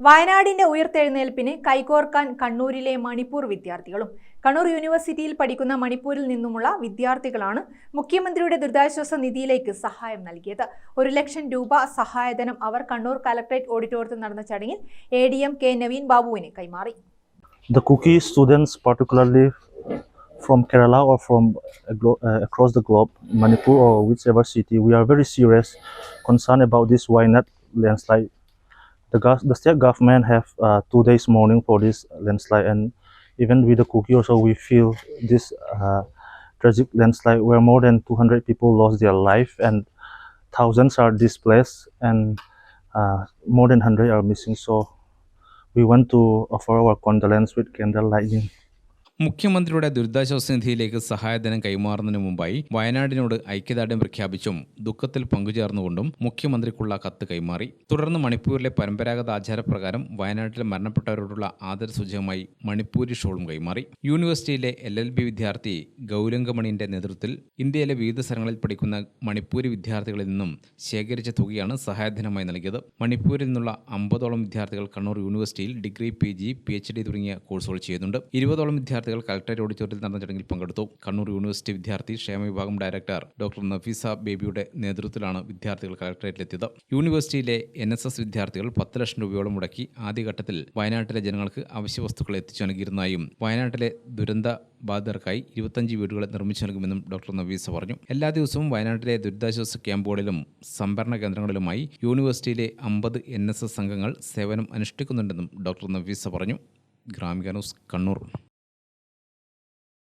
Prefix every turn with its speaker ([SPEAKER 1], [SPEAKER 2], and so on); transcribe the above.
[SPEAKER 1] വയനാടിന്റെ ഉയർത്തെഴുന്നേൽപ്പിന് കൈകോർക്കാൻ കണ്ണൂരിലെ മണിപ്പൂർ വിദ്യാർത്ഥികളും കണ്ണൂർ യൂണിവേഴ്സിറ്റിയിൽ പഠിക്കുന്ന മണിപ്പൂരിൽ നിന്നുമുള്ള വിദ്യാർത്ഥികളാണ് മുഖ്യമന്ത്രിയുടെ ദുരിതാശ്വാസ നിധിയിലേക്ക് സഹായം നൽകിയത്. 1 ലക്ഷം രൂപ സഹായധനം അവർ കണ്ണൂർ കലക്ടറേറ്റ് ഓഡിറ്റോറിയത്തിൽ നടന്ന ചടങ്ങിൽ ADM K നവീൻ ബാബുവിന് കൈമാറി.
[SPEAKER 2] The Kuki students, particularly from Kerala or from across the globe, Manipur or whichever city, we are very serious concerned about this Wayanad landslide. The state government have 2 days mourning for this landslide, and even with the Kuki also we feel this tragic landslide where more than 200 people lost their life and thousands are displaced and more than 100 are missing. So we want to offer our condolence with candle lighting.
[SPEAKER 3] മുഖ്യമന്ത്രിയുടെ ദുരിതാശ്വാസ നിധിയിലേക്ക് സഹായധനം കൈമാറുന്നതിന് മുമ്പായി വയനാടിനോട് ഐക്യദാർഢ്യം പ്രഖ്യാപിച്ചും ദുഃഖത്തിൽ പങ്കുചേർന്നുകൊണ്ടും മുഖ്യമന്ത്രിക്കുള്ള കത്ത് കൈമാറി. തുടർന്ന് മണിപ്പൂരിലെ പരമ്പരാഗത ആചാരപ്രകാരം വയനാട്ടിൽ മരണപ്പെട്ടവരോടുള്ള ആദരസൂചകമായി മണിപ്പൂരി ഷോളും കൈമാറി. യൂണിവേഴ്സിറ്റിയിലെ LLB വിദ്യാർത്ഥി ഗൗരംഗമണിന്റെ നേതൃത്വത്തിൽ ഇന്ത്യയിലെ വിവിധ സ്ഥലങ്ങളിൽ പഠിക്കുന്ന മണിപ്പൂരി വിദ്യാർത്ഥികളിൽ നിന്നും ശേഖരിച്ച തുകയാണ് സഹായധനമായി നൽകിയത്. മണിപ്പൂരിൽ നിന്നുള്ള 50ഓളം വിദ്യാർത്ഥികൾ കണ്ണൂർ യൂണിവേഴ്സിറ്റിയിൽ ഡിഗ്രി, PG, PhD തുടങ്ങിയ കോഴ്സുകൾ ചെയ്യുന്നുണ്ട്. 20ഓളം വിദ്യാർത്ഥികൾ കളക്ടറേറ്റ് ഓഡിറ്റോറിയത്തിൽ നടന്ന ചടങ്ങിൽ പങ്കെടുത്തു. കണ്ണൂർ യൂണിവേഴ്സിറ്റി വിദ്യാർത്ഥി ക്ഷേമ വിഭാഗം ഡയറക്ടർ ഡോക്ടർ നഫീസ ബേബിയുടെ നേതൃത്വത്തിലാണ് വിദ്യാർത്ഥികൾ കളക്ടറേറ്റിലെത്തിയത്. യൂണിവേഴ്സിറ്റിയിലെ NSS വിദ്യാർത്ഥികൾ 10 ലക്ഷം രൂപയോളം മുടക്കി ആദ്യഘട്ടത്തിൽ വയനാട്ടിലെ ജനങ്ങൾക്ക് അവശ്യ വസ്തുക്കൾ എത്തിച്ചു നൽകിയിരുന്നതായും വയനാട്ടിലെ ദുരന്ത ബാധിതർക്കായി 25 വീടുകൾ നിർമ്മിച്ചു നൽകുമെന്നും ഡോക്ടർ നഫീസ പറഞ്ഞു. എല്ലാ ദിവസവും വയനാട്ടിലെ ദുരിതാശ്വാസ ക്യാമ്പുകളിലും സംഭരണ കേന്ദ്രങ്ങളിലുമായി യൂണിവേഴ്സിറ്റിയിലെ 50 NSS സംഘങ്ങൾ സേവനം അനുഷ്ഠിക്കുന്നുണ്ടെന്നും ഡോക്ടർ നഫീസ പറഞ്ഞു. ഗ്രാമിക ന്യൂസ്, കണ്ണൂർ.